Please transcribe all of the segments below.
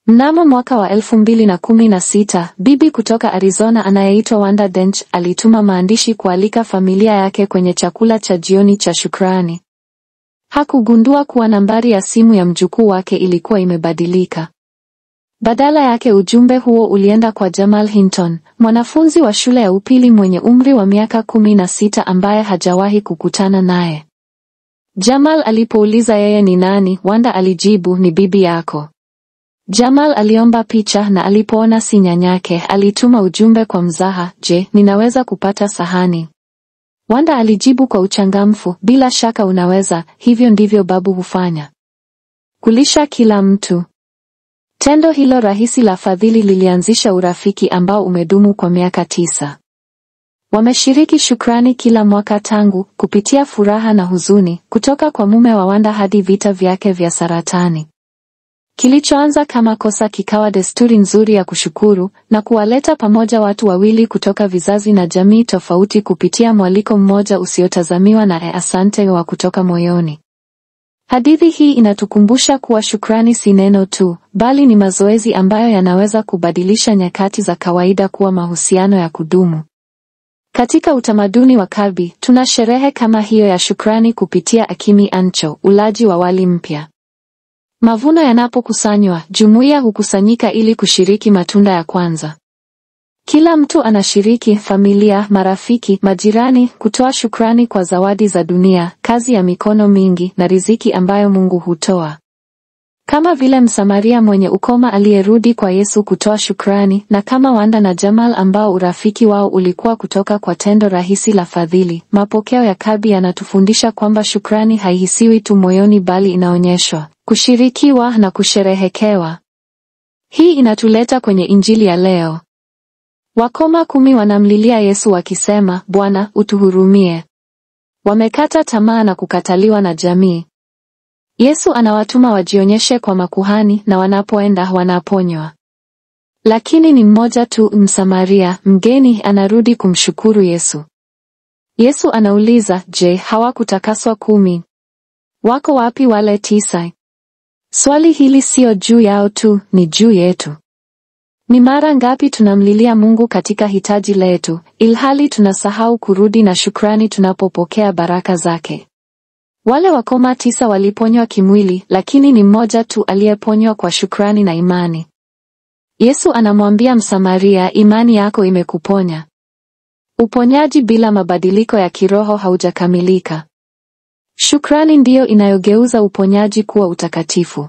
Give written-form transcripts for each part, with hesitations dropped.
Mnamo mwaka wa 2016, bibi kutoka Arizona anayeitwa Wanda Dench alituma maandishi kualika familia yake kwenye chakula cha jioni cha shukrani. Hakugundua kuwa nambari ya simu ya mjukuu wake ilikuwa imebadilika. Badala yake ujumbe huo ulienda kwa Jamal Hinton, mwanafunzi wa shule ya upili mwenye umri wa miaka 16 ambaye hajawahi kukutana naye. Jamal alipouliza yeye ni nani, Wanda alijibu, ni bibi yako. Jamal aliomba picha na alipoona si nyanyake, alituma ujumbe kwa mzaha, je, ninaweza kupata sahani? Wanda alijibu kwa uchangamfu, bila shaka unaweza, hivyo ndivyo babu hufanya. Kulisha kila mtu. Tendo hilo rahisi la fadhili lilianzisha urafiki ambao umedumu kwa miaka 9. Wameshiriki shukrani kila mwaka tangu, kupitia furaha na huzuni, kutoka kwa mume wa Wanda hadi vita vyake vya saratani. Kilichoanza kama kosa kikawa desturi nzuri ya kushukuru, na kuwaleta pamoja watu wawili kutoka vizazi na jamii tofauti kupitia mwaliko mmoja usiotazamiwa na asante wa kutoka moyoni. Hadithi hii inatukumbusha kuwa shukrani si neno tu, bali ni mazoezi ambayo yanaweza kubadilisha nyakati za kawaida kuwa mahusiano ya kudumu. Katika utamaduni wa Karbi, tuna sherehe kama hiyo ya shukrani kupitia Akimi Ancho, ulaji wa wali mpya. Mavuno yanapokusanywa, jumuiya hukusanyika ili kushiriki matunda ya kwanza. Kila mtu anashiriki, familia, marafiki, majirani, kutoa shukrani kwa zawadi za dunia, kazi ya mikono mingi na riziki ambayo Mungu hutoa. Kama vile Msamaria mwenye ukoma aliyerudi kwa Yesu kutoa shukrani, na kama Wanda na Jamal ambao urafiki wao ulikuwa kutoka kwa tendo rahisi la fadhili, mapokeo ya Karbi yanatufundisha kwamba shukrani haihisiwi tu moyoni bali inaonyeshwa, kushirikiwa na kusherehekewa. Hii inatuleta kwenye Injili ya leo. Wakoma 10 wanamlilia Yesu wakisema, Bwana, utuhurumie. Wamekata tamaa na kukataliwa na jamii. Yesu anawatuma wajionyeshe kwa makuhani, na wanapoenda wanaponywa. Lakini ni mmoja tu, Msamaria, mgeni, anarudi kumshukuru Yesu. Yesu anauliza, je, hawakutakaswa 10? Wako wapi wale 9? Swali hili sio juu yao tu, ni juu yetu. Ni mara ngapi tunamlilia Mungu katika hitaji letu, ilhali tunasahau kurudi na shukrani tunapopokea baraka zake. Wale wakoma 9 waliponywa kimwili, lakini ni mmoja tu aliyeponywa kwa shukrani na imani. Yesu anamwambia Msamaria, imani yako imekuponya. Uponyaji bila mabadiliko ya kiroho haujakamilika. Shukrani ndiyo inayogeuza uponyaji kuwa utakatifu.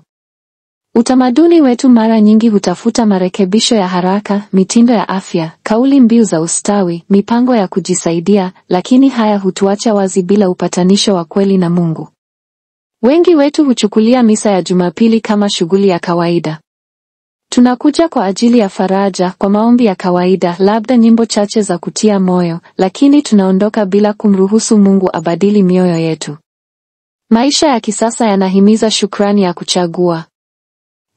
Utamaduni wetu mara nyingi hutafuta marekebisho ya haraka, mitindo ya afya, kauli mbiu za ustawi, mipango ya kujisaidia, lakini haya hutuacha wazi bila upatanisho wa kweli na Mungu. Wengi wetu huchukulia misa ya Jumapili kama shughuli ya kawaida. Tunakuja kwa ajili ya faraja, kwa maombi ya kawaida, labda nyimbo chache za kutia moyo, lakini tunaondoka bila kumruhusu Mungu abadili mioyo yetu. Maisha ya kisasa yanahimiza shukrani ya kuchagua.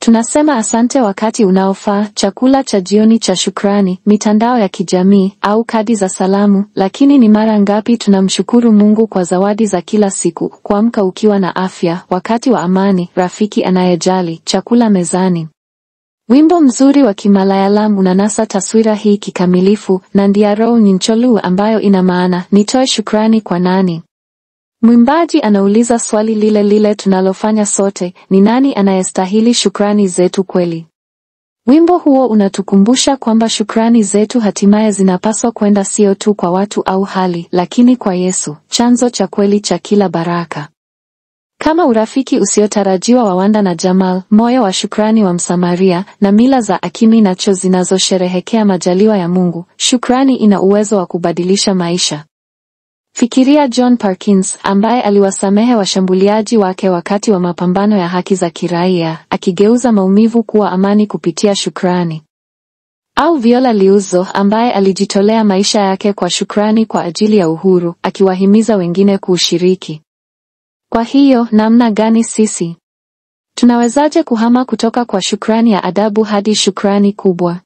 Tunasema asante wakati unaofaa, chakula cha jioni cha shukrani, mitandao ya kijamii, au kadi za salamu, lakini ni mara ngapi tunamshukuru Mungu kwa zawadi za kila siku, kuamka ukiwa na afya, wakati wa amani, rafiki anayejali, chakula mezani. Wimbo mzuri wa Kimalayalam unanasa taswira hii kikamilifu, Nandiarou Nyincholu, ambayo ina maana, nitoe shukrani kwa nani? Mwimbaji anauliza swali lile lile tunalofanya sote, ni nani anayestahili shukrani zetu kweli? Wimbo huo unatukumbusha kwamba shukrani zetu hatimaye zinapaswa kwenda sio tu kwa watu au hali, lakini kwa Yesu, chanzo cha kweli cha kila baraka. Kama urafiki usiotarajiwa wa Wanda na Jamal, moyo wa shukrani wa Msamaria, na mila za Akimi Nacho zinazosherehekea majaliwa ya Mungu, shukrani ina uwezo wa kubadilisha maisha. Fikiria John Parkins, ambaye aliwasamehe washambuliaji wake wakati wa mapambano ya haki za kiraia, akigeuza maumivu kuwa amani kupitia shukrani. Au Viola Liuzzo, ambaye alijitolea maisha yake kwa shukrani kwa ajili ya uhuru, akiwahimiza wengine kuushiriki. Kwa hiyo, namna gani sisi tunawezaje kuhama kutoka kwa shukrani ya adabu hadi shukrani kubwa?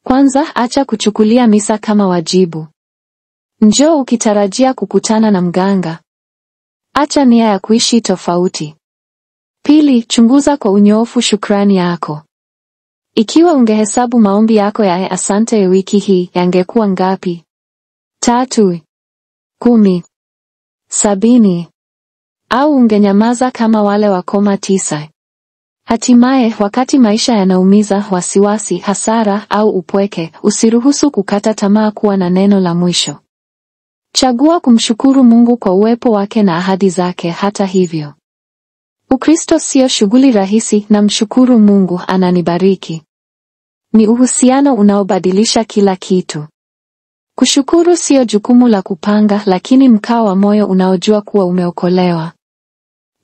Kwanza, acha kuchukulia misa kama wajibu. Njoo ukitarajia kukutana na mganga. Acha nia ya kuishi tofauti. Pili, chunguza kwa unyoofu shukrani yako. Ikiwa ungehesabu maombi yako ya asante wiki hii, yangekuwa ngapi? 3, 10, 70? Au ungenyamaza kama wale wa 9? Hatimaye, wakati maisha yanaumiza, wasiwasi, hasara au upweke, usiruhusu kukata tamaa kuwa na neno la mwisho. Chagua kumshukuru Mungu kwa uwepo wake na ahadi zake. Hata hivyo, Ukristo sio shughuli rahisi. Na mshukuru Mungu, ananibariki. Ni uhusiano unaobadilisha kila kitu. Kushukuru sio jukumu la kupanga, lakini mkao wa moyo unaojua kuwa umeokolewa.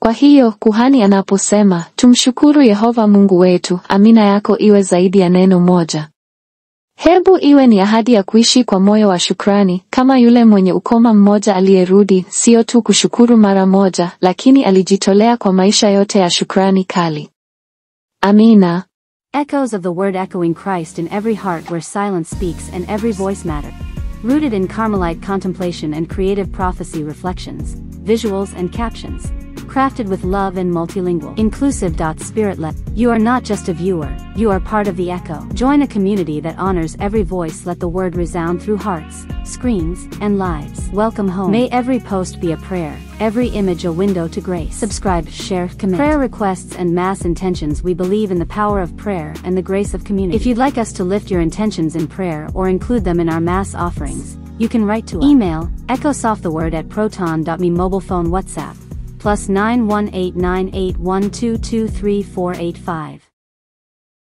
Kwa hiyo, kuhani anaposema, tumshukuru Yehova Mungu wetu, amina yako iwe zaidi ya neno moja. Hebu iwe ni ahadi ya kuishi kwa moyo wa shukrani, kama yule mwenye ukoma mmoja aliyerudi, sio tu kushukuru mara moja, lakini alijitolea kwa maisha yote ya shukrani kali. Amina. Echoes of the Word, echoing Christ in every heart where silence speaks and every voice matters. Rooted in Carmelite contemplation and creative prophecy, reflections, visuals and captions. Crafted with love and multilingual. Inclusive. Spirit-led. You are not just a viewer, you are part of the echo. Join a community that honors every voice. Let the word resound through hearts, screens, and lives. Welcome home. May every post be a prayer, every image a window to grace. Subscribe, share, commit. Prayer requests and mass intentions. We believe in the power of prayer and the grace of community. If you'd like us to lift your intentions in prayer or include them in our mass offerings, you can write to us. Email, echosofttheword@proton.me. Mobile phone WhatsApp, +9189812238485.